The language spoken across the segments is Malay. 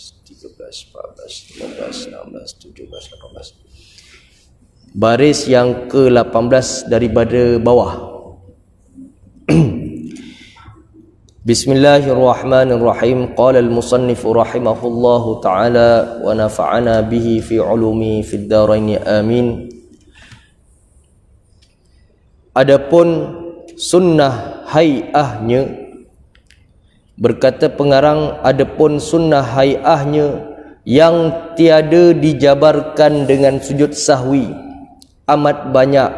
13, 14, 15, 16, 17, 18. Baris yang ke-18 daripada bawah. Bismillahirrahmanirrahim. Qala al-musannif rahimahullahu ta'ala wa nafa'ana bihi fi ulumi fid dharain amin. Adapun sunnah hai'ahnya, berkata pengarang, adapun sunnah hai'ahnya yang tiada dijabarkan dengan sujud sahwi amat banyak,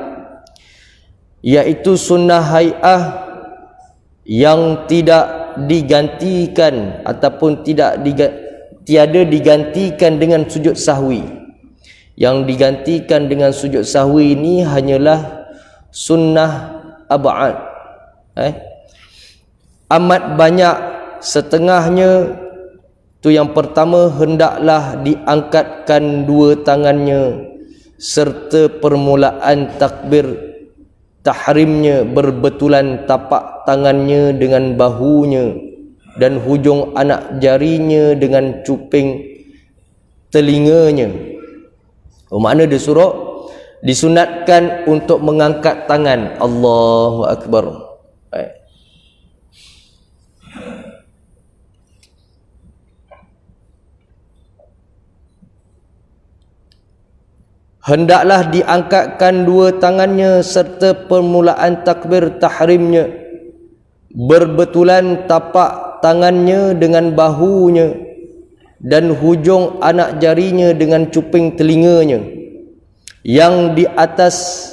iaitu sunnah hai'ah yang tidak digantikan ataupun tiada digantikan dengan sujud sahwi. Yang digantikan dengan sujud sahwi ini hanyalah sunnah ab'ad. Amat banyak, setengahnya. Tu yang pertama, hendaklah diangkatkan dua tangannya serta permulaan takbir tahrimnya berbetulan tapak tangannya dengan bahunya dan hujung anak jarinya dengan cuping telinganya. Makna dia suruh disunatkan untuk mengangkat tangan. Allahu Akbar. Hendaklah diangkatkan dua tangannya serta permulaan takbir tahrimnya berbetulan tapak tangannya dengan bahunya dan hujung anak jarinya dengan cuping telinganya yang di atas,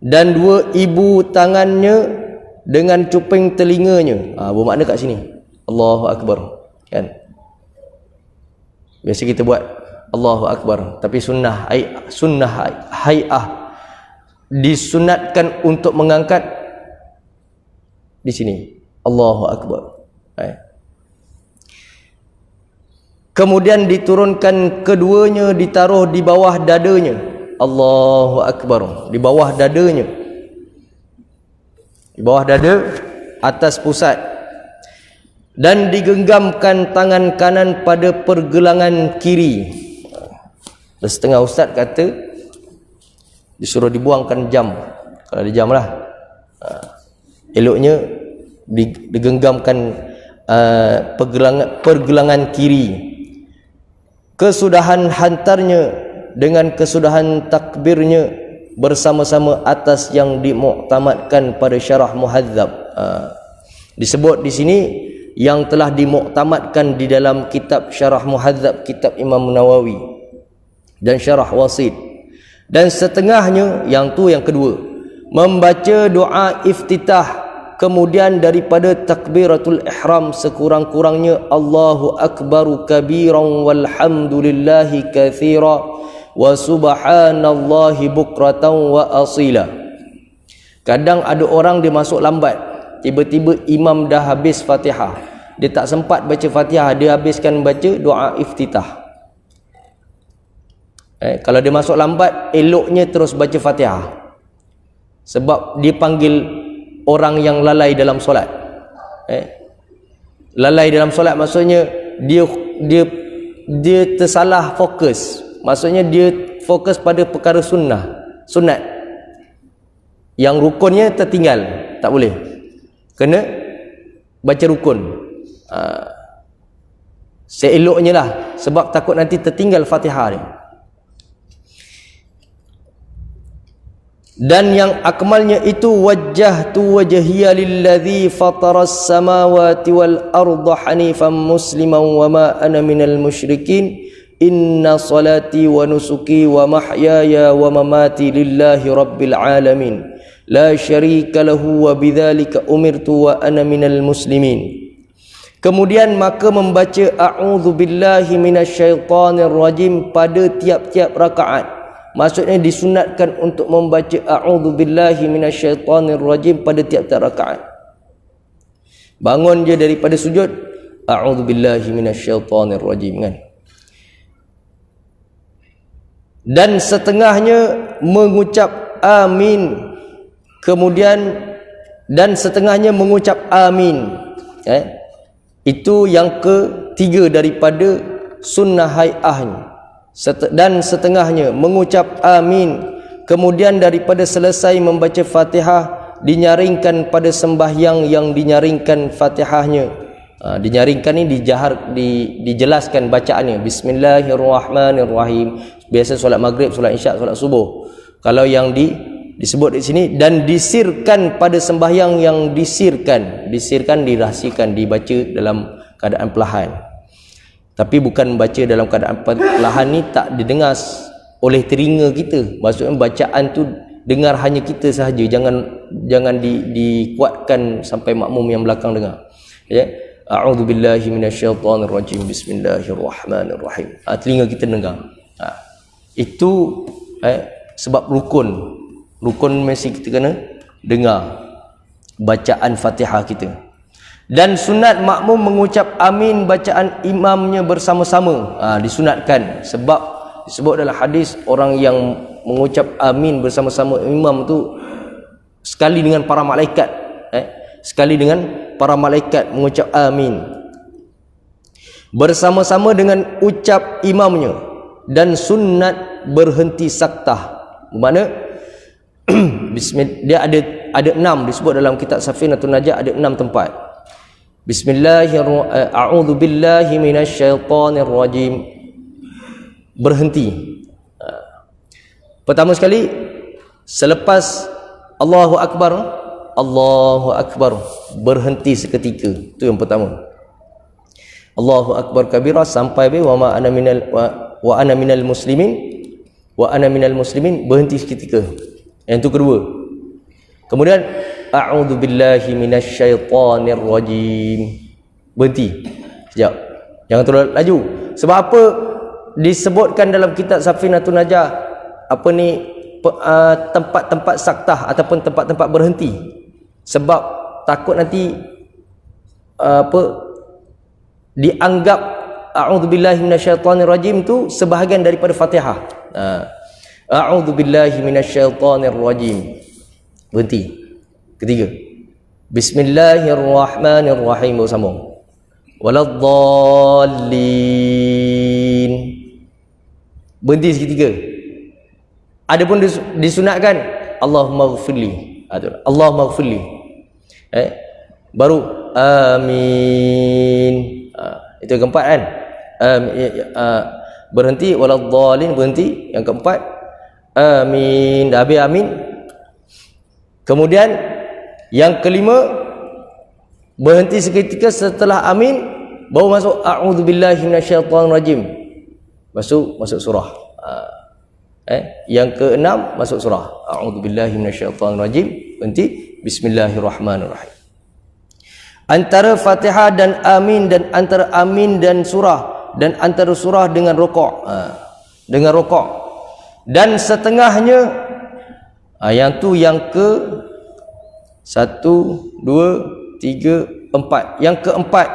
dan dua ibu tangannya dengan cuping telinganya. Bermakna kat sini Allahu Akbar, kan? Biasa kita buat Allahu Akbar, tapi sunnah hai'ah disunatkan untuk mengangkat di sini Allahu Akbar. Kemudian diturunkan keduanya, ditaruh di bawah dadanya. Allahu Akbar, di bawah dadanya, di bawah dada atas pusat, dan digenggamkan tangan kanan pada pergelangan kiri. Dan setengah ustaz kata disuruh dibuangkan jam. Kalau ada jam lah. Eloknya digenggamkan pergelangan kiri. Kesudahan hantarnya dengan kesudahan takbirnya bersama-sama atas yang dimuktamadkan pada syarah muhadzab. Disebut di sini yang telah dimuktamadkan di dalam kitab syarah muhadzab, kitab Imam Nawawi dan syarah wasid. Dan setengahnya, yang kedua, membaca doa iftitah, kemudian daripada takbiratul ihram sekurang-kurangnya Allahu akbaru kabiran walhamdulillahi katsira wa subhanallahi bukratan wa asila. Kadang ada orang dia masuk lambat, tiba-tiba imam dah habis Fatihah, dia tak sempat baca Fatihah, dia habiskan baca doa iftitah. Kalau dia masuk lambat, eloknya terus baca Fatihah, sebab dia panggil orang yang lalai dalam solat. Lalai dalam solat maksudnya dia tersalah fokus. Maksudnya dia fokus pada perkara sunat. Yang rukunnya tertinggal, tak boleh. Kena baca rukun. Seeloknya lah, sebab takut nanti tertinggal Fatihah dia. Dan yang akmalnya itu wajjahtu wajhiya lilladzi fataras samawati wal arda hanifan musliman wa ma ana minal musyrikin inna salati wa nusuki wa mahyaya wa mamati lillahi rabbil alamin la syarika lahu wa bidzalika umirtu wa ana minal muslimin. Kemudian maka membaca a'udzubillahi minasyaitonir rajim pada tiap-tiap rakaat. Maksudnya disunatkan untuk membaca a'udzubillahi minasyaitonir rajim pada tiap-tiap rakaat. Bangun je daripada sujud, a'udzubillahi minasyaitonir rajim, kan? Dan setengahnya mengucap amin. Kemudian dan setengahnya mengucap amin. Itu yang ketiga daripada sunnah hai'ahnya. Dan setengahnya mengucap amin. Kemudian daripada selesai membaca Fatihah, dinyaringkan pada sembahyang yang dinyaringkan Fatihahnya. Dinyaringkan ni dijelaskan bacaannya. Bismillahirrahmanirrahim. Biasa solat maghrib, solat isyak, solat subuh. Kalau yang disebut di sini, dan disirkan pada sembahyang yang disirkan dirahsiakan, dibaca dalam keadaan perlahan. Tapi bukan baca dalam keadaan perlahan ni tak didengar oleh telinga kita. Maksudnya bacaan tu dengar hanya kita sahaja, jangan dikuatkan sampai makmum yang belakang dengar. Ya. A'udzubillahi minasyaitonirrajim. Bismillahirrahmanirrahim. Telinga kita dengar. Itu sebab rukun mesti kita kena dengar bacaan Fatihah kita. Dan sunat makmum mengucap amin bacaan imamnya bersama-sama. Disunatkan, sebab disebut dalam hadis orang yang mengucap amin bersama-sama imam tu sekali dengan para malaikat. Sekali dengan para malaikat mengucap amin bersama-sama dengan ucap imamnya. Dan sunat berhenti saktah. Bermakna dia ada 6 disebut dalam kitab Safinatun Najah, ada 6 tempat. Bismillahirrahmanirrahim. A'udzubillahi minasyaitonirrajim. Berhenti. Pertama sekali selepas Allahu Akbar, berhenti seketika. Itu yang pertama. Allahu Akbar kabira sampai wa ana minal muslimin, berhenti seketika. Yang itu kedua. Kemudian a'udzubillahi minasyaitonir rajim, berhenti sekejap, jangan terlalu laju. Sebab apa disebutkan dalam kitab Safinatun Najah tempat-tempat saktah ataupun tempat-tempat berhenti? Sebab takut nanti dianggap a'udzubillahi minasyaitonir rajim tu sebahagian daripada Fatihah. A'udzubillahi minasyaitonir rajim, berhenti. Ketiga, Bismillahirrahmanirrahim, bersambung. Waladdallin. berhenti seketika. Adapun disunatkan Allahumma ghfirli, Allahumma ghfirli, baru amin. Itu yang keempat kan. Berhenti, waladhdallin berhenti. Yang keempat amin, dah habis amin. Kemudian yang kelima, berhenti seketika setelah amin, baru masuk a'udzubillahi minasyaitonirrajim, masuk surah. Yang keenam masuk surah a'udzubillahi minasyaitonirrajim, berhenti, bismillahirrahmanirrahim. Antara Fatihah dan amin, dan antara amin dan surah, dan antara surah dengan rukuk, dan setengahnya, yang tu yang ke 1, 2, 3, 4. Yang keempat,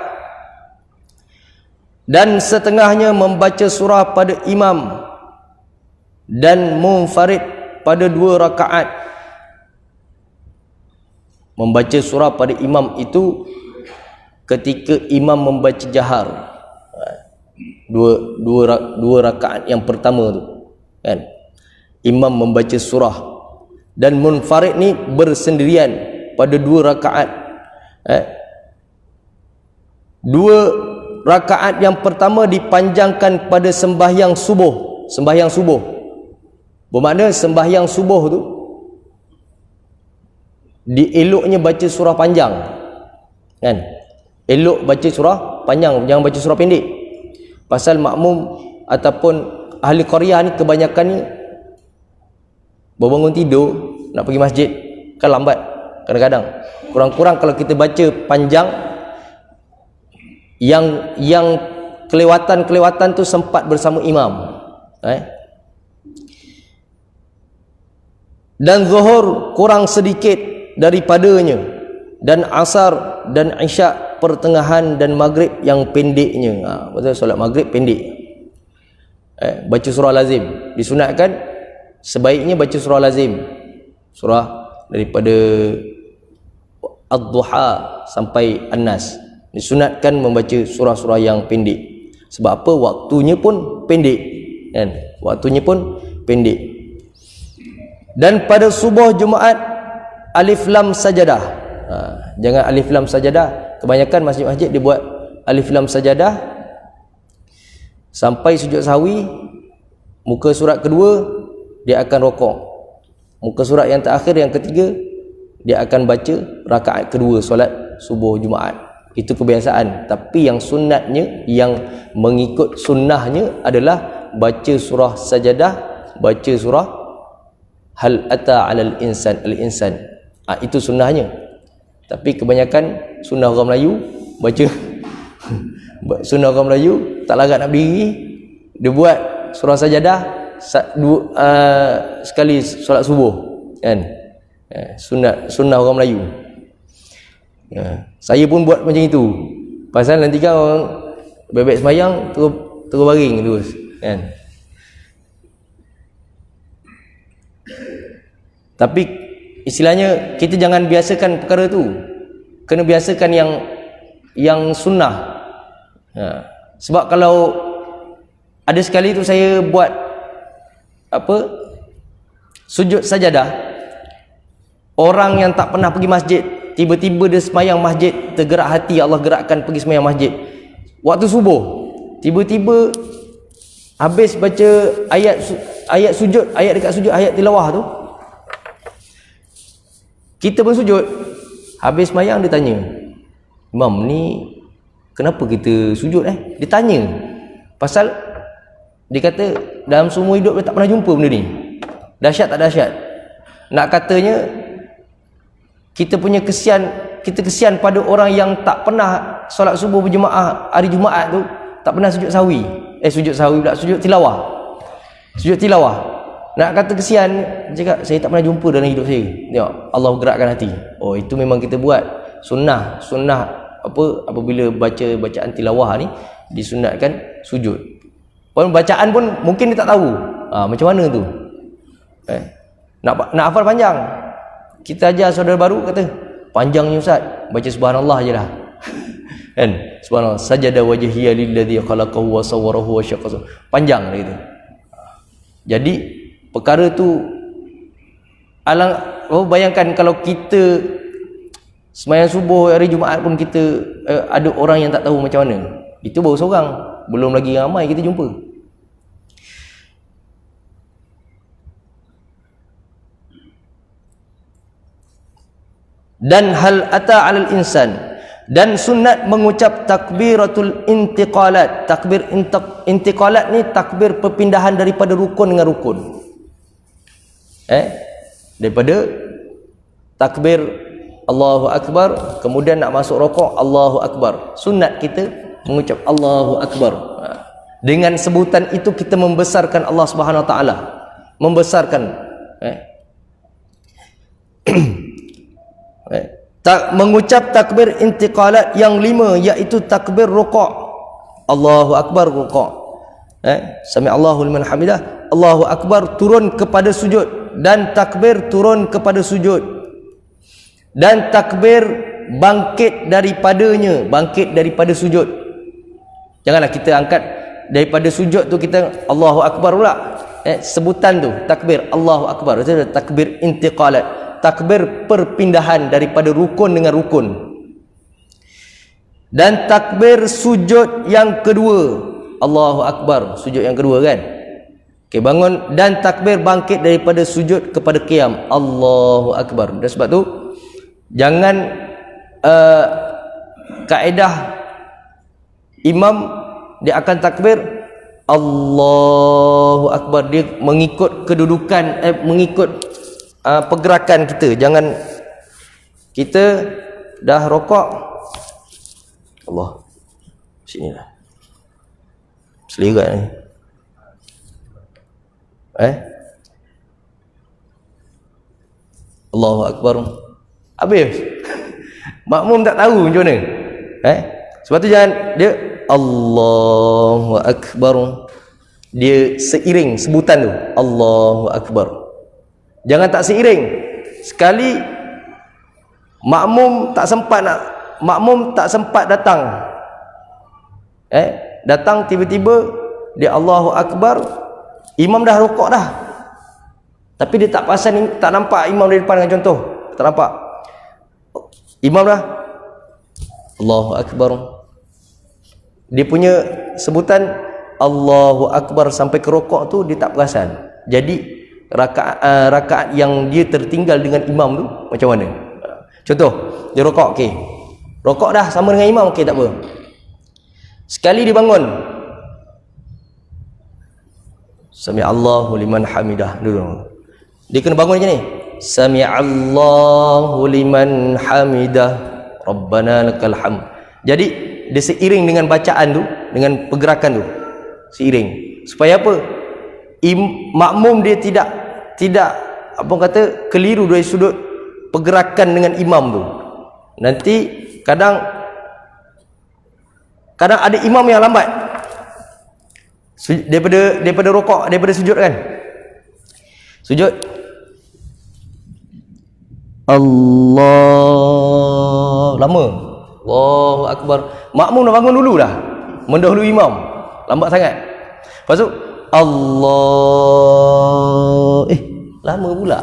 dan setengahnya membaca surah pada imam dan munfarid pada 2 rakaat. Membaca surah pada imam itu ketika imam membaca jahar, dua rakaat yang pertama tu kan, imam membaca surah. Dan munfarid ni bersendirian pada 2 rakaat. 2 rakaat yang pertama dipanjangkan pada sembahyang subuh. Bermakna sembahyang subuh tu dieloknya baca surah panjang kan, elok baca surah panjang, jangan baca surah pendek. Pasal makmum ataupun ahli qaryah ni kebanyakannya berbangun tidur nak pergi masjid kan lambat. Kadang-kadang kurang-kurang kalau kita baca panjang, yang kelewatan tu sempat bersama imam. Dan zuhur kurang sedikit daripadanya, dan asar dan isyak pertengahan, dan maghrib yang pendeknya. Betul, solat maghrib pendek. Baca surah lazim disunatkan, sebaiknya baca surah lazim, surah daripada Ad-Duha sampai An-Nas. Disunatkan membaca surah-surah yang pendek. Sebab apa? Waktunya pun pendek kan? Waktunya pun pendek. Dan pada subuh Jumaat alif lam sajadah. Jangan alif lam sajadah. Kebanyakan masjid-masjid dia buat alif lam sajadah sampai sujud sahwi. Muka surat kedua dia akan rokok. Muka surat yang terakhir, yang ketiga, dia akan baca rakaat kedua solat subuh Jumaat. Itu kebiasaan. Tapi yang sunatnya, yang mengikut sunnahnya adalah baca surah sajadah, baca surah hal ata alal insan, al-insan. Itu sunnahnya. Tapi kebanyakan sunnah orang Melayu baca sunnah orang Melayu tak larat nak berdiri, dia buat surah sajadah sekali solat subuh kan. Sunnah orang Melayu. Saya pun buat macam itu. Pasal nanti kan orang bebek semayang terus baring terus kan. Tapi istilahnya kita jangan biasakan perkara tu. Kena biasakan yang sunnah. Sebab kalau ada sekali tu saya buat sujud sajadah, orang yang tak pernah pergi masjid tiba-tiba dia semayang masjid, tergerak hati, Allah gerakkan pergi semayang masjid waktu subuh. Tiba-tiba habis baca ayat sujud, ayat dekat sujud, ayat tilawah tu, kita pun sujud. Habis semayang dia tanya, "Imam ni kenapa kita sujud?" Dia tanya. Pasal dia kata dalam semua hidup dia tak pernah jumpa benda ni. Dahsyat tak dahsyat? Nak katanya kita punya kesian pada orang yang tak pernah solat subuh berjemaah hari Jumaat tu, tak pernah sujud sahwi. Sujud tilawah. Sujud tilawah. Nak kata kesian, cakap saya tak pernah jumpa dalam hidup saya. Tengok, Allah gerakkan hati. Oh, itu memang kita buat sunnah apabila baca bacaan tilawah ni disunatkan sujud. Bacaan pun mungkin dia tak tahu macam mana tu. Nak hafal panjang. Kita ajar saudara baru, kata panjangnya Ustaz, baca subhanallah je lah. Kan? Subhanallah, sajada wajhiya lilladzi khalaqahu wa sawwarahu wa syaqqa. Panjang dia kata. Jadi perkara tu bayangkan kalau kita sembahyang subuh hari Jumaat pun kita ada orang yang tak tahu macam mana. Itu baru seorang, belum lagi ramai kita jumpa. Dan hal ata 'alal insan, dan sunat mengucap takbiratul intiqalat. Takbir intiqalat ni takbir perpindahan daripada rukun dengan rukun. Daripada takbir Allahu Akbar, kemudian nak masuk rokok Allahu Akbar. Sunat kita mengucap Allahu Akbar. Dengan sebutan itu kita membesarkan Allah Subhanahu Wa Taala, membesarkan. Mengucap takbir intiqalat yang 5, iaitu takbir rukuk. Allahu Akbar rukuk. Sami Allahu liman hamidah. Allahu Akbar turun kepada sujud, dan takbir turun kepada sujud, dan takbir bangkit daripadanya, bangkit daripada sujud. Janganlah kita angkat daripada sujud tu kita Allahu Akbar pula. Sebutan tu takbir Allahu Akbar, itu takbir intiqalat, takbir perpindahan daripada rukun dengan rukun. Dan takbir sujud yang kedua, Allahu Akbar, sujud yang kedua kan. Bangun, dan takbir bangkit daripada sujud kepada qiyam, Allahu Akbar. Dan sebab tu jangan kaedah imam dia akan takbir Allahu Akbar, dia mengikut kedudukan, mengikut pergerakan kita. Jangan kita dah rokok Allah sinilah selirat ni Allahu Akbar habis. Makmum tak tahu macam mana. Sebab tu jangan dia Allahu Akbar, dia seiring sebutan tu Allahu Akbar. Jangan tak seiring. Sekali makmum tak sempat datang. Datang tiba-tiba dia Allahu Akbar, imam dah rukuk dah. Tapi dia tak perasan, tak nampak imam dari depan dengan contoh. Tak nampak. Imam dah Allahu Akbar. Dia punya sebutan Allahu Akbar sampai ke rukuk tu dia tak perasan. Jadi rakaat yang dia tertinggal dengan imam tu macam mana? Contoh, dia rokok, okey. Rokok dah sama dengan imam, okey, tak apa. Sekali dia bangun, Sami Allahu liman hamidah dulu. Dia kena bangun macam ni. Sami Allahu liman hamidah, Rabbana lakal hamd. Jadi dia seiring dengan bacaan tu, dengan pergerakan tu. Seiring. Supaya apa? Makmum dia tidak apa kata keliru dari sudut pergerakan dengan imam tu. Nanti kadang ada imam yang lambat daripada rokok, daripada sujud kan. Sujud Allah lama, Allahu Akbar. Makmum dah bangun dulu dah, mendahului imam, lambat sangat. Lepas tu Allah lama pula,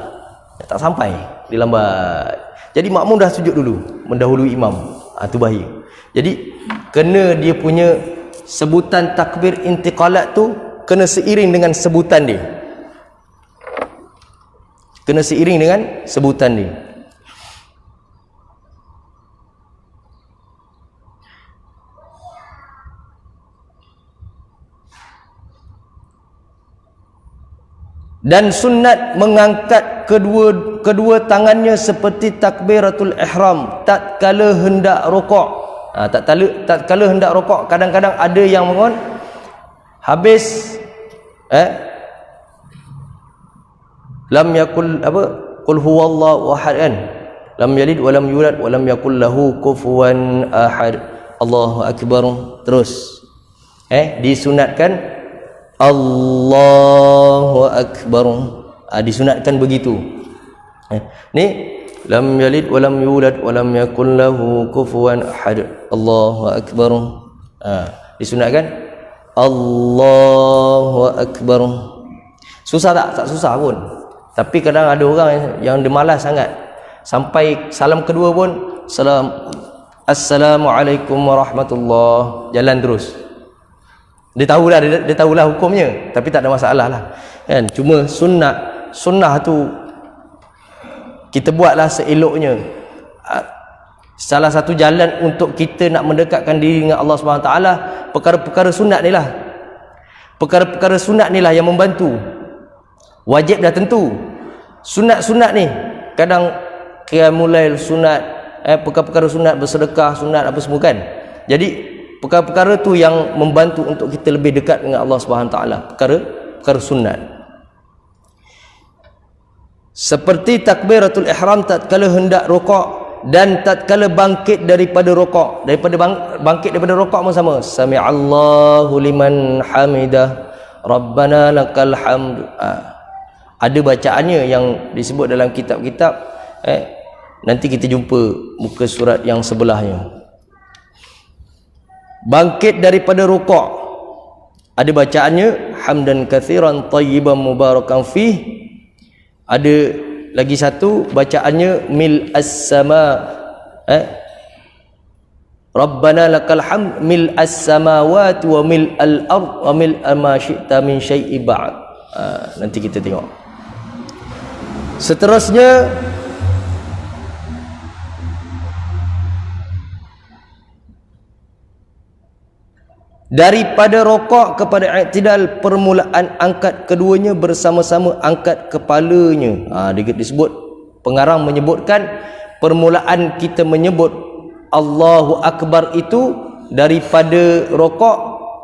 tak sampai, dia lambat. Jadi makmum dah sujud dulu, mendahului imam. Tu bahaya. Jadi kena dia punya sebutan takbir intiqalat tu kena seiring dengan sebutan dia. Kena seiring dengan sebutan dia. Dan sunat mengangkat kedua tangannya seperti takbiratul ihram tatkala hendak rukuk. Tatkala hendak rukuk, kadang-kadang ada yang mengon habis lam yakul qul huwallahu ahad kan, lam yalid wa lam yulad wa lam yakul lahu kufuwan ahad, Allahu akbar. Terus disunatkan Allahu akbar, disunatkan begitu. Ni lam yalid wa lam yulad wa lam yakul lahu kufuwan ahad, Allahu akbar. Disunatkan Allahu akbar. Susah tak? Tak susah pun. Tapi kadang ada orang yang dia malas sangat. Sampai salam kedua pun Assalamualaikum warahmatullahi, jalan terus. Dia tahulah hukumnya, tapi tak ada masalah lah. Kan? Cuma sunnah tu kita buatlah seeloknya. Salah satu jalan untuk kita nak mendekatkan diri dengan Allah SWT, perkara-perkara sunat ni lah. Perkara-perkara sunat ni lah yang membantu. Wajib dah tentu. Sunat-sunat ni kadang qiyamul lail sunat, perkara-perkara sunat, bersedekah sunat, apa semua kan. Jadi perkara-perkara tu yang membantu untuk kita lebih dekat dengan Allah SWT, perkara sunat. Seperti takbiratul ihram tatkala hendak rukuk dan tatkala bangkit daripada rukuk. Bangkit daripada rukuk pun sama. Sami'allahu liman hamidah, Rabbana lakal hamd. Ada bacaannya yang disebut dalam kitab-kitab. Nanti kita jumpa muka surat yang sebelahnya. Bangkit daripada rukuk, ada bacaannya hamdan katsiran tayyiban mubarakan fih. Ada lagi satu bacaannya mil as-sama, Rabbana lakal hamd mil as-samawati wa mil al-ard wa mil ma syi'ta min syai'i ba'd. Nanti kita tengok. Seterusnya daripada rokok kepada i'tidal, permulaan angkat keduanya bersama-sama angkat kepalanya. Disebut, pengarang menyebutkan permulaan kita menyebut Allahu Akbar itu daripada rokok,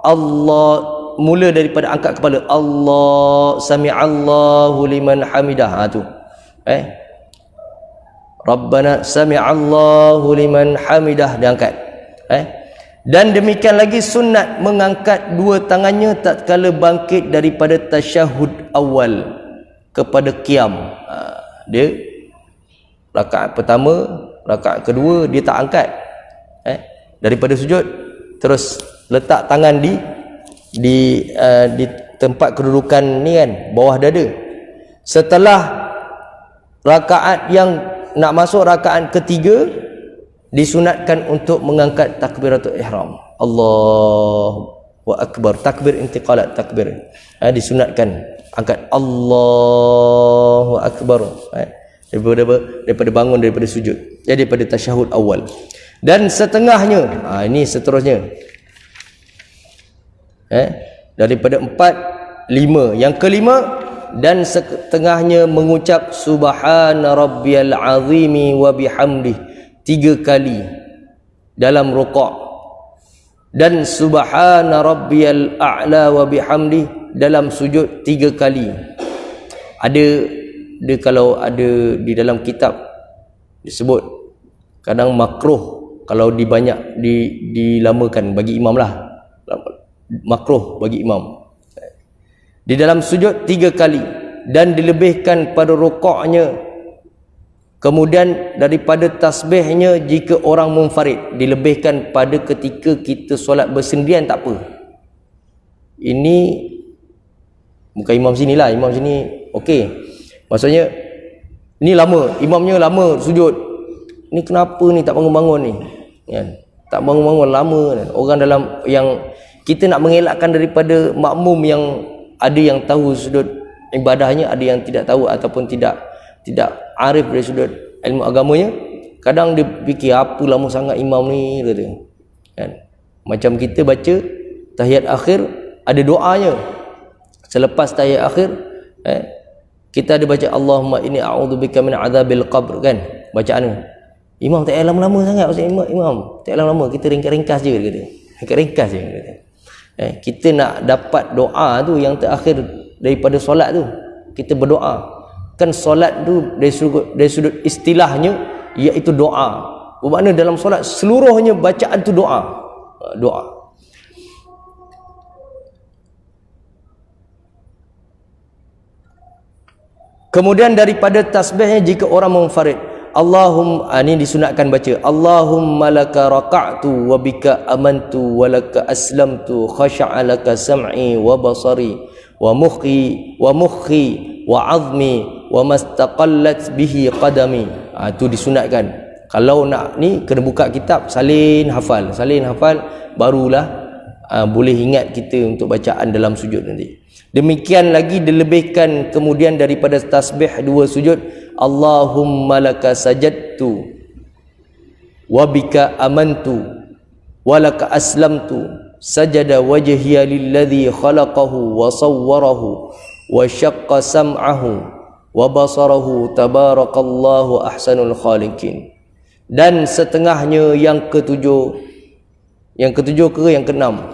Allah mula daripada angkat kepala, Allah sami'allahu liman hamidah. Tu Rabbana sami'allahu liman hamidah, diangkat. Dan demikian lagi sunat mengangkat dua tangannya tatkala bangkit daripada tasyahud awal kepada qiyam. Dia rakaat pertama, rakaat kedua dia tak angkat. Daripada sujud terus letak tangan di tempat kedudukan ni kan, bawah dada. Setelah rakaat yang nak masuk rakaat ketiga, disunatkan untuk mengangkat takbiratul ihram. Allahu Akbar, takbir intiqalat, takbir. Disunatkan angkat Allahu Akbar. Daripada bangun daripada sujud. Daripada tasyahud awal. Dan setengahnya, ini seterusnya. Daripada 4, 5. Yang kelima, dan setengahnya mengucap subhana rabbiyal azimi wa bihamdih 3 kali dalam rukuk, dan subhana rabbiyal a'la wa bihamdih dalam sujud 3 kali. Dia kalau ada di dalam kitab disebut kadang makruh kalau dilamakan bagi imam lah, makruh bagi imam di dalam sujud 3 kali, dan dilebihkan pada rukuknya. Kemudian daripada tasbihnya jika orang munfarid, dilebihkan pada ketika kita solat bersendirian tak apa. Ini bukan imam sini lah, imam sini okey. Maksudnya ni lama, imamnya lama sujud. Ni kenapa ni tak bangun-bangun ni? Kan? Tak bangun-bangun lama kan? Orang dalam yang kita nak mengelakkan daripada makmum yang ada yang tahu sudut ibadahnya, ada yang tidak tahu ataupun tidak arif dari sudut ilmu agamanya. Kadang dia fikir apa lama sangat imam ni kata. Kan? Macam kita baca tahiyat akhir ada doanya. Selepas tahiyat akhir kita ada baca Allahumma inni a'udzubika min adzabil qabr kan, bacaannya. Imam tak payah lama-lama sangat, maksud imam tak payah lama-lama, kita ringkas-ringkas je kata. Ringkas je kata. Kita nak dapat doa tu yang terakhir daripada solat tu, kita berdoa. Kan solat tu dari sudut istilahnya iaitu doa. Bermakna dalam solat seluruhnya bacaan tu doa. Kemudian daripada tasbihnya jika orang munfarid, Allahumma, ini disunatkan baca Allahumma laka raka'tu wa bika amantu wa laka aslamtu khasha'a laka sam'i wa basari wa mukhi wa azmi wa mastaqallat bihi qadami. Itu disunatkan. Kalau nak ni kena buka kitab, salin hafal barulah boleh ingat kita untuk bacaan dalam sujud nanti. Demikian lagi dilebihkan kemudian daripada tasbih 2 sujud, Allahumma laka sajadtu wa bika amantu wa laka aslamtu sajada wajhiya lilladhi khalaqahu wa sawwarahu wa syaqqa sam'ahu wa basarahu tabarakallahu ahsanul khaliqin. Dan setengahnya yang ketujuh ke yang keenam?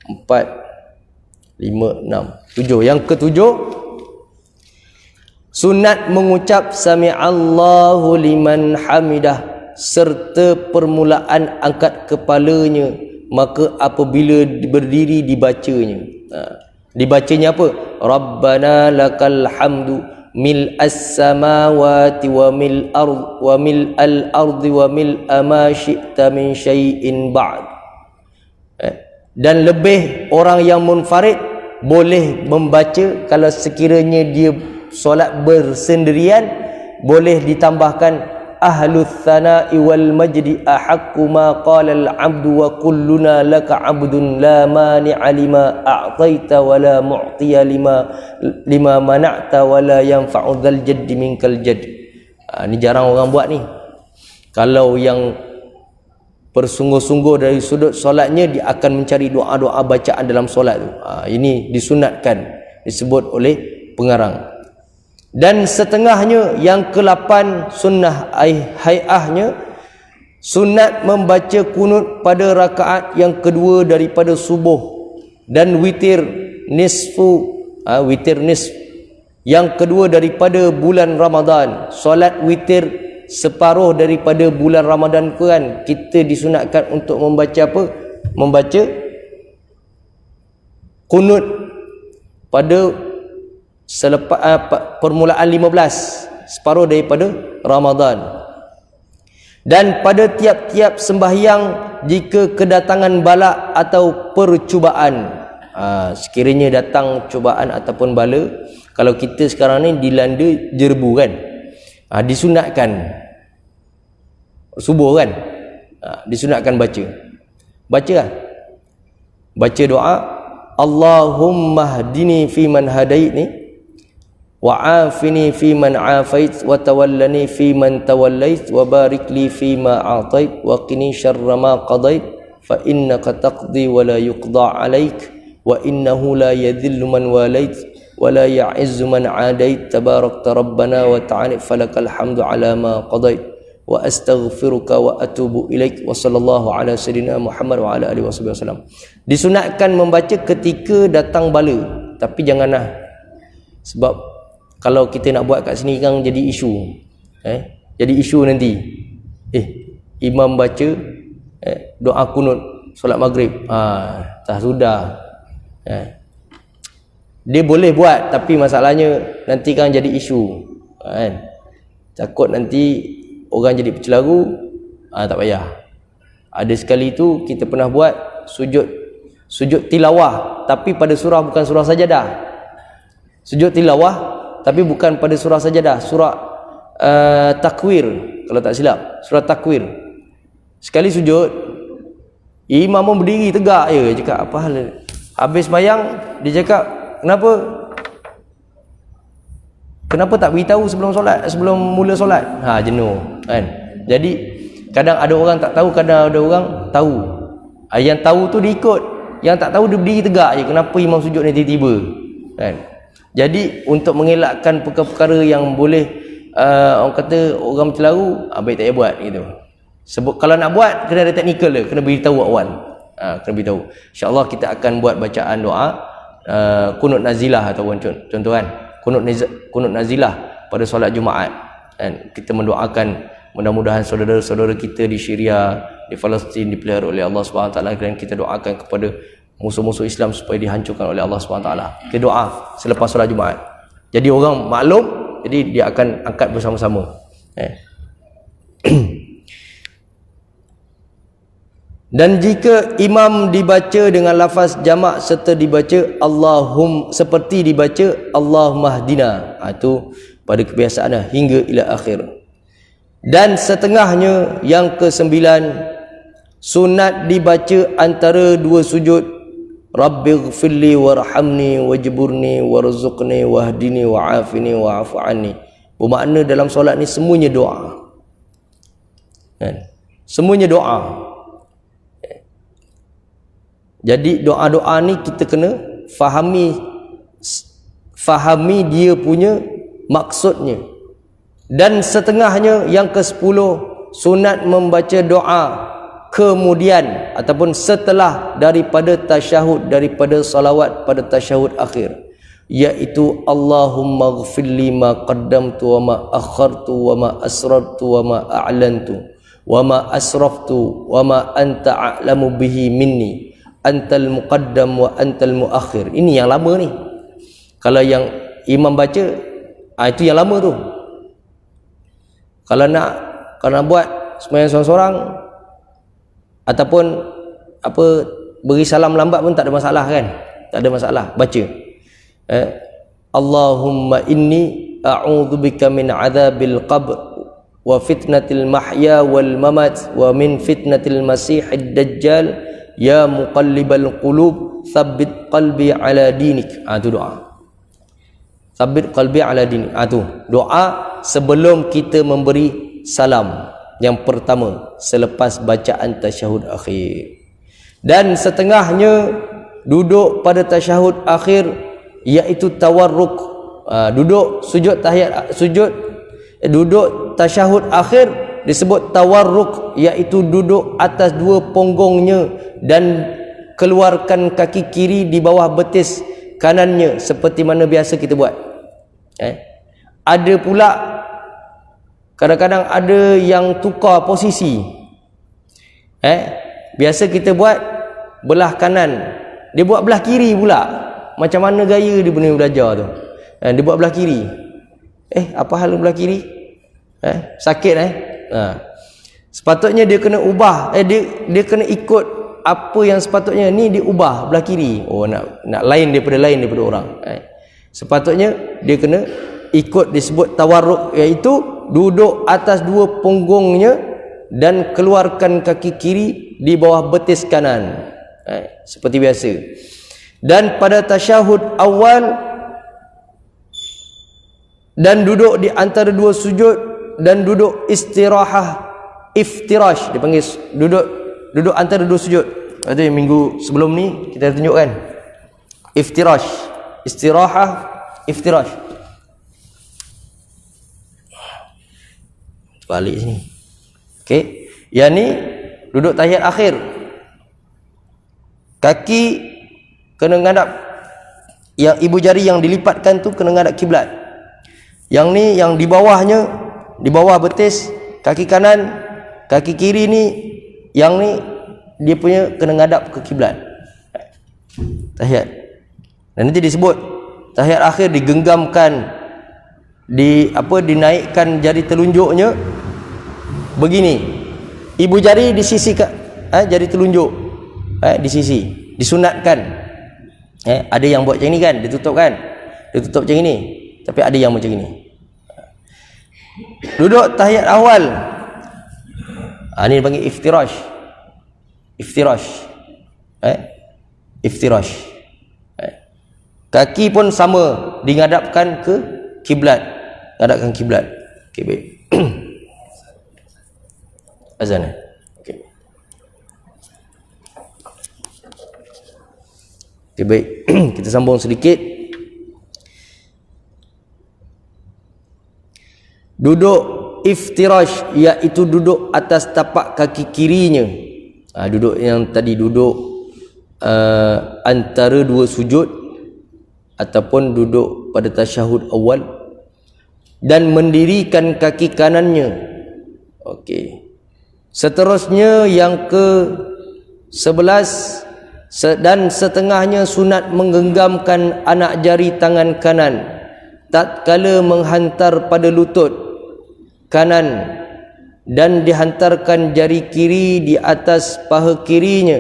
4, 5, 6, 7. Yang ketujuh, sunat mengucap sami'allahu liman hamidah serta permulaan angkat kepalanya, maka apabila berdiri dibacanya. Dibacanya apa? Rabbana lakal hamdu mil'as samawati wa mil'al ardi wa mil'a ma syi'ta min syai'in ba'd. Dan lebih orang yang munfarid boleh membaca, kalau sekiranya dia solat bersendirian, boleh ditambahkan ahlus thana'i wal majdi ahaqqu ma qala al 'abdu wa kulluna laka 'abdun la mani'a lima a'taita wa la mu'tiya lima mana'ta wa la yanfa'u dzal jaddi minkal jadd. Ni jarang orang buat ni. Kalau yang bersungguh-sungguh dari sudut solatnya, dia akan mencari doa-doa bacaan dalam solat tu. Ini disunatkan, disebut oleh pengarang. Dan setengahnya yang ke-8 sunnah hay'ahnya, sunat membaca kunut pada rakaat yang kedua daripada subuh dan witir nisf yang kedua daripada bulan Ramadan. Solat witir separuh daripada bulan Ramadan kan, kita disunatkan untuk membaca apa? Membaca kunut pada selepas permulaan 15, separuh daripada Ramadan. Dan pada tiap-tiap sembahyang, jika kedatangan bala atau percubaan, sekiranya datang cubaan ataupun bala, kalau kita sekarang ni dilanda jerbu kan, disunatkan subuh kan, disunatkan baca doa Allahumma hdini fi man hadaitni wa afini fi man afait wa tawallani fi man tawallait wa barik li fi ma a'tait wa qini syarra ma qadait fa innaka taqdi wa la yuqda alaik wa innahu la yadhillu man walait wa la ya'izzu man adait tabarakta rabbana wa ta'ala falakal hamdu ala ma qadait wa astaghfiruka wa atubu ilaik wa sallallahu ala sayyidina Muhammad wa ala alihi wasallam. Disunatkan membaca ketika datang bala, tapi janganlah, sebab kalau kita nak buat kat sini kan jadi isu. Jadi isu nanti. Imam baca doa kunut solat maghrib. Tak sudah. Dia boleh buat, tapi masalahnya nanti kan jadi isu. Takut nanti orang jadi bercelaru. Tak payah. Ada sekali tu kita pernah buat sujud tilawah, tapi pada surah bukan surah sajadah. Sujud tilawah tapi bukan pada surah sajadah, surah takwir kalau tak silap, surah takwir. Sekali sujud, imam pun berdiri tegak je, cakap apa hal. Habis sembahyang dia cakap, kenapa tak beritahu sebelum mula solat? Jenuh kan. Jadi kadang ada orang tak tahu, kadang ada orang tahu. Yang tahu tu dia ikut, yang tak tahu dia berdiri tegak je. Kenapa imam sujud ni tiba-tiba kan? Jadi untuk mengelakkan perkara-perkara yang boleh orang kata orang bercelaru, baik tak payah buat gitu. Sebab kalau nak buat kena ada teknikal dia, kena beritahu awal. Kena beritahu. InsyaAllah kita akan buat bacaan doa kunut nazilah ataupun contoh kan, kunut nazilah pada solat Jumaat. Dan kita mendoakan mudah-mudahan saudara-saudara kita di Syria, di Palestin dipelihara oleh Allah SWT, dan kita doakan kepada musuh-musuh Islam supaya dihancurkan oleh Allah SWT. Kita doa selepas solat Jumaat. Jadi orang maklum, jadi dia akan angkat bersama-sama. Dan jika imam dibaca dengan lafaz jamak serta dibaca Allahum, seperti dibaca Allahumma hdina, itu pada kebiasaannya hingga ila akhir. Dan setengahnya yang ke-9, sunat dibaca antara dua sujud Rabbighfirli warhamni wajburni warzuqni wahdini wa'afini wa'afu anni. Bermakna dalam solat ni semuanya doa, kan? Semuanya doa. Jadi doa-doa ni kita kena fahami dia punya maksudnya. Dan setengahnya yang ke-10, sunat membaca doa kemudian ataupun setelah daripada tasyahud, daripada salawat pada tasyahud akhir, iaitu Allahumma ghfirli ma qaddamtu wa ma akhartu wa ma asrartu wa ma a'lantu wa ma asraftu wa ma anta a'lamu bihi minni antal muqaddam wa antal muakhir. Ini yang lama ni. Kalau yang imam baca, itu yang lama tu. Kalau nak buat sembahyang seorang-seorang ataupun beri salam lambat pun tak ada masalah, kan? Tak ada masalah, baca. Allahumma inni a'udzubika min adzabil qabr wa fitnatil mahya wal mamat wa min fitnatil masihid dajjal ya muqallibal qulub tsabbit qalbi ala dinik. Itu doa. Tsabbit qalbi ala dinik. Itu doa sebelum kita memberi salam yang pertama selepas bacaan tasyahud akhir. Dan setengahnya duduk pada tasyahud akhir, iaitu tawarruk. Duduk sujud tahiyat, duduk tasyahud akhir disebut tawarruk, iaitu duduk atas dua punggungnya dan keluarkan kaki kiri di bawah betis kanannya seperti mana biasa kita buat. Ada pula kadang-kadang ada yang tukar posisi. Biasa kita buat belah kanan, dia buat belah kiri pula. Macam mana gaya dia punya belajar tu? Dia buat belah kiri. Apa hal belah kiri? Sakit sepatutnya dia kena ubah. Dia kena ikut apa yang sepatutnya ni diubah belah kiri. Nak lain daripada orang. Sepatutnya dia kena ikut disebut tawarruk, iaitu duduk atas dua punggungnya dan keluarkan kaki kiri di bawah betis kanan, seperti biasa. Dan pada tasyahud awal dan duduk di antara dua sujud dan duduk iftirash, dipanggil duduk antara dua sujud. Itu yang minggu sebelum ni kita tunjukkan. Iftirash, istirahah, iftirash. Balik sini. Okey, yang ni duduk tahiyat akhir. Kaki kena ngadap, yang ibu jari yang dilipatkan tu kena ngadap kiblat. Yang ni yang di bawahnya, di bawah betis kaki kanan, kaki kiri ni, yang ni dia punya kena ngadap ke kiblat. Tahiyat. Dan nanti disebut tahiyat akhir digenggamkan, dinaikkan jari telunjuknya begini. Ibu jari di sisi jari telunjuk di sisi, disunatkan. Ada yang buat macam ni kan, dia tutup macam ni. Tapi ada yang macam ni. Duduk tahiyat awal, ni dipanggil iftirash. Iftirash. Kaki pun sama, digadapkan ke kiblat. Ngadapkan kiblat. Okey, baik. Azan. Okey. Okey, baik. Kita sambung sedikit. Duduk iftirash, iaitu duduk atas tapak kaki kirinya. Duduk yang tadi, duduk antara dua sujud ataupun duduk pada tasyahud awal dan mendirikan kaki kanannya. Okey. Seterusnya yang ke-11, dan setengahnya sunat menggenggamkan anak jari tangan kanan tatkala menghantar pada lutut kanan dan dihantarkan jari kiri di atas paha kirinya,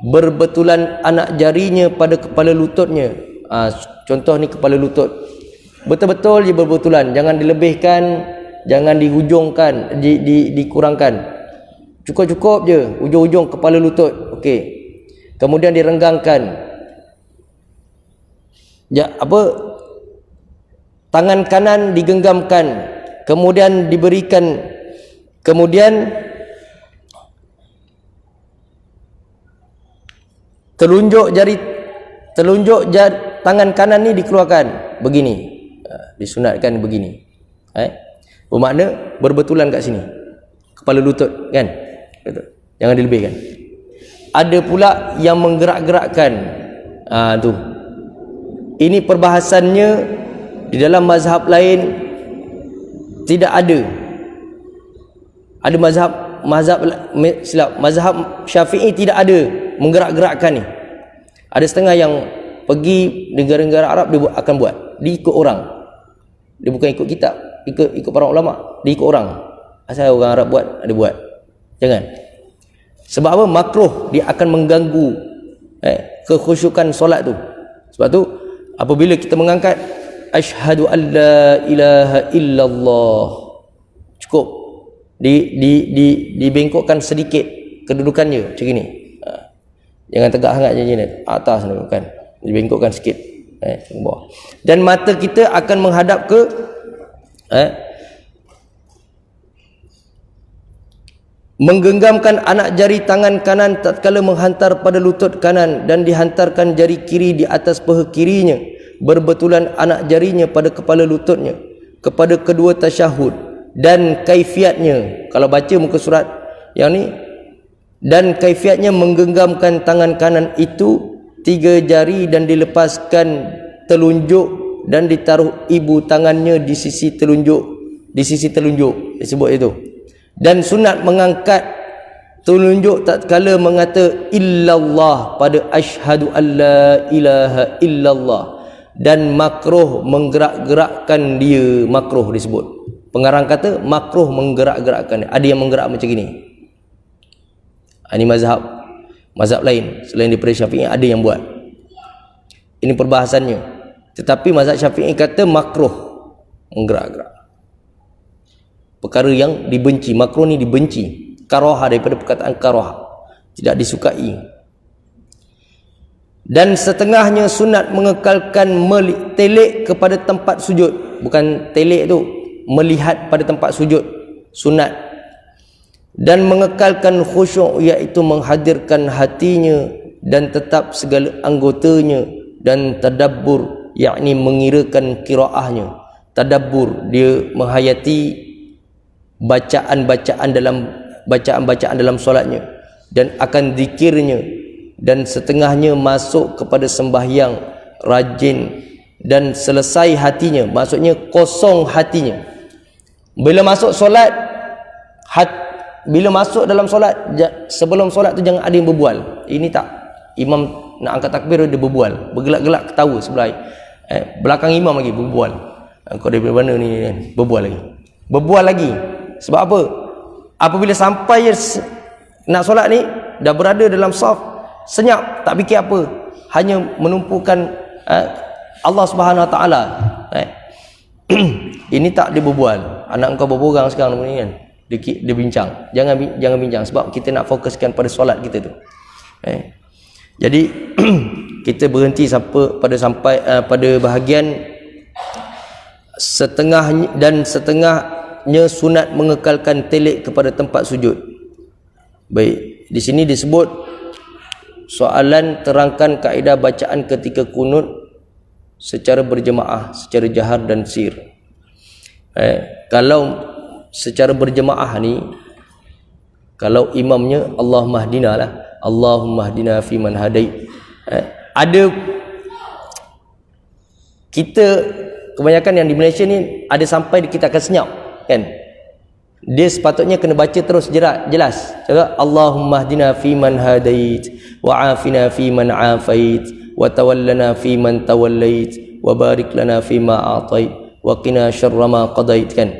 berbetulan anak jarinya pada kepala lututnya. Contoh ni kepala lutut, betul-betul je berbetulan, jangan dilebihkan, jangan dihujungkan, dikurangkan, cukup-cukup je ujung-ujung kepala lutut. Okey, kemudian direnggangkan, tangan kanan digenggamkan, kemudian diberikan, kemudian telunjuk jari tangan kanan ni dikeluarkan begini, disunatkan begini. Bermakna berbetulan kat sini kepala lutut kan, jangan dilebihkan. Ada pula yang menggerak-gerakkan, tu ini perbahasannya di dalam mazhab lain tidak ada. Ada mazhab Syafi'i tidak ada menggerak-gerakkan ni. Ada setengah yang pergi negara-negara Arab dia akan buat, dia ikut orang, dia bukan ikut kitab, ikut para ulama, dia ikut orang. Asal orang Arab buat, ada buat. Jangan. Sebab apa? Makruh, dia akan mengganggu kekhusyukan solat tu. Sebab tu apabila kita mengangkat asyhadu an la ilaha illallah, cukup dibengkokkan sedikit kedudukannya macam ni. Jangan tegak sangat je ni atas ni, bukan, dibengkokkan sikit ke bawah. Dan mata kita akan menghadap ke menggenggamkan anak jari tangan kanan tatkala menghantar pada lutut kanan, dan dihantarkan jari kiri di atas paha kirinya, berbetulan anak jarinya pada kepala lututnya, kepada kedua tasyahud dan kaifiatnya. Kalau baca muka surat yang ni, dan kaifiatnya menggenggamkan tangan kanan itu 3 jari dan dilepaskan telunjuk dan ditaruh ibu tangannya di sisi telunjuk, disebut itu. Dan sunat mengangkat telunjuk tatkala mengata illallah pada asyhadu an la ilaha illallah, dan makruh menggerak-gerakkan dia, makruh disebut. Pengarang kata makruh menggerak-gerakkan dia. Ada yang menggerak macam gini. Ini mazhab lain selain daripada Syafi'i ada yang buat. Ini perbahasannya. Tetapi mazhab Syafi'i kata makruh menggerak-gerak. Perkara yang dibenci, makruh ni dibenci. Karaha, daripada perkataan karaha, tidak disukai. Dan setengahnya sunat mengekalkan telik kepada tempat sujud. Bukan telik tu, melihat pada tempat sujud, sunat. Dan mengekalkan khusyuk, iaitu menghadirkan hatinya dan tetap segala anggotanya, dan tadabbur, yakni mengirakan qiraahnya. Tadabbur, dia menghayati bacaan-bacaan dalam solatnya, dan akan zikirnya. Dan setengahnya masuk kepada sembahyang rajin dan selesai hatinya, maksudnya kosong hatinya. Bila masuk solat, bila masuk dalam solat, sebelum solat tu jangan ada yang berbual. Ini tak, imam nak angkat takbir dia berbual, bergelak-gelak ketawa sebelah belakang imam lagi berbual. Kau dari mana ni, berbual lagi. Sebab apa? Apabila sampai nak solat ni, dah berada dalam saf, senyap, tak fikir apa, hanya menumpukan Allah Subhanahu Wa Taala. Ini tak dia berbual. Anak kau berborang sekarang ni kan, dia bincang. Jangan bincang, sebab kita nak fokuskan pada solat kita tu. Jadi kita berhenti sampai pada bahagian setengahnya sunat mengekalkan telik kepada tempat sujud. Baik, di sini disebut soalan, terangkan kaedah bacaan ketika kunut secara berjemaah, secara jahar dan sir. Kalau secara berjemaah ni, kalau imamnya Allahumma hdina lah, Allahumma hdina fi man hadait. Ada kita kebanyakan yang di Malaysia ni ada sampai kita akan senyap kan. Dia sepatutnya kena baca terus jelas. Cakap Allahumma hdina fi man hadait, wa afina fi man afait, wa tawallana fi man tawallait, wa barik lana fi ma atait, wa qina syarra ma qadait kan.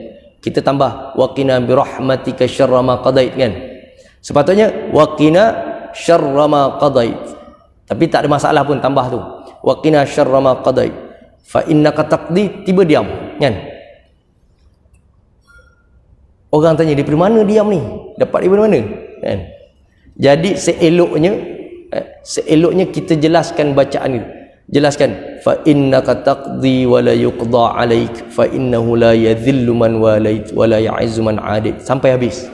kita tambah waqina bi rahmatika syarra ma qadait kan. Sepatutnya waqina syarra ma qadait. Tapi tak ada masalah pun tambah tu. Waqina syarra ma qadait. Fa innaka taqdi, tiba diam kan. Orang tanya dari mana diam ni? Dapat dari mana? Kan. Jadi seeloknya kita jelaskan bacaan itu. Jelaskan fa innaka taqdi wa la yuqda alaik fa innahu la yadhillu man walait wa la ya'izzu man adait sampai habis.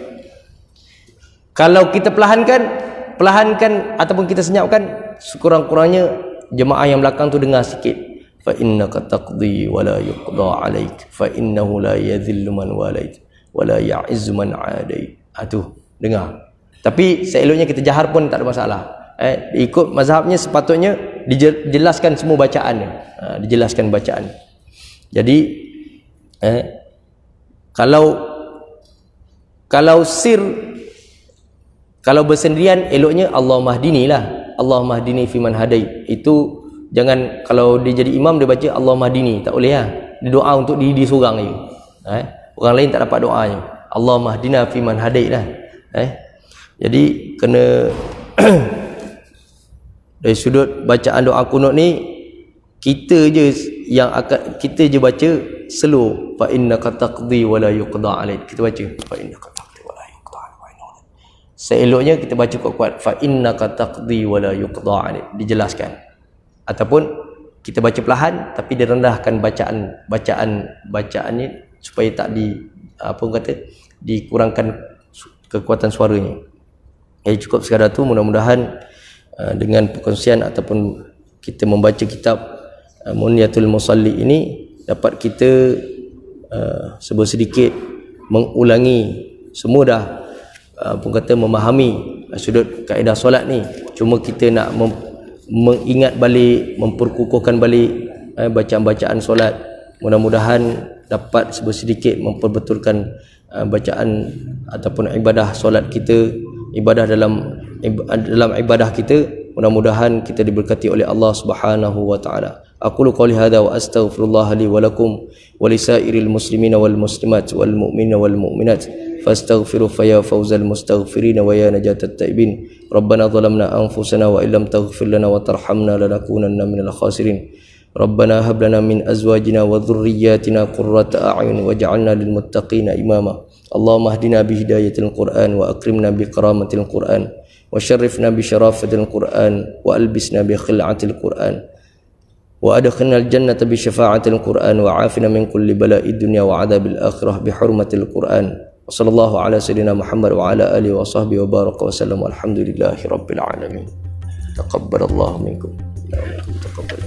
Kalau kita perlahankan ataupun kita senyapkan, sekurang-kurangnya jemaah yang belakang tu dengar sikit. Fa innaka taqdi wa la yuqda alaik fa innahu la yadhillu man walait wa la ya'izzu man adait. Tu dengar. Tapi seeloknya kita jahar pun tak ada masalah. Ikut mazhabnya sepatutnya dijelaskan semua bacaan. Dijelaskan bacaan. Jadi kalau sir, kalau bersendirian, eloknya Allahumma hdini lah. Allahumma hdini fiman hadait. Itu jangan, kalau dia jadi imam dia baca Allahumma hdini, tak boleh lah. Dia doa untuk diri dia seorang je. Orang lain tak dapat doanya. Allahumma hdina fiman hadait lah. Jadi kena dari sudut bacaan doa kunut ni, kita je baca slow. Fa innaka taqdi wa la yuqda alaik. Kita baca fa innaka taqdi wa la yuqda alaik. Seeloknya kita baca kuat-kuat fa innaka taqdi wa la yuqda alaik, dijelaskan. Ataupun kita baca perlahan tapi direndahkan bacaan ni supaya tak dikurangkan kekuatan suaranya. Cukup sekadar tu. Mudah-mudahan dengan perkongsian ataupun kita membaca kitab Munyatul Musalli ini dapat kita sedikit mengulangi. Semua dah memahami sudut kaedah solat ni. Cuma kita nak mengingat balik, memperkukuhkan balik bacaan-bacaan solat. Mudah-mudahan dapat sedikit memperbetulkan bacaan ataupun ibadah solat kita, ibadah dalam ibadah kita. Mudah-mudahan kita diberkati oleh Allah Subhanahu wa taala. Aqulu qouli hadza wa astaghfirullah li wa lakum wa lisairil muslimina wal muslimat wal mu'minina wal mu'minat fastaghfiru fa ya fawzal mustaghfirin wa ya najatat taibin. Rabbana zalamna anfusana wa illam taghfir lana wa tarhamna lanakunanna minal khasirin. Rabbana hab lana min azwajina wa dhurriyyatina qurrata a'yun waj'alna lil muttaqina imama. Allahumma hdina bi hidayatil Qur'an wa akrimna bi karamatil Qur'an wa syarrifna bi syarafatil Qur'an wa albisna bi khil'atil Qur'an wa adkhilna al jannata bi syafa'atil Qur'an wa afina min kulli bala'id dunya wa 'adzabil akhirah bi hurmatil Qur'an. Wa sallallahu ala sayyidina Muhammad wa ala alihi wa sahbihi wa baraka wa sallam. Alhamdulillahi rabbil alamin. Taqabbalallahu minkum. Ya Allah, taqabbal.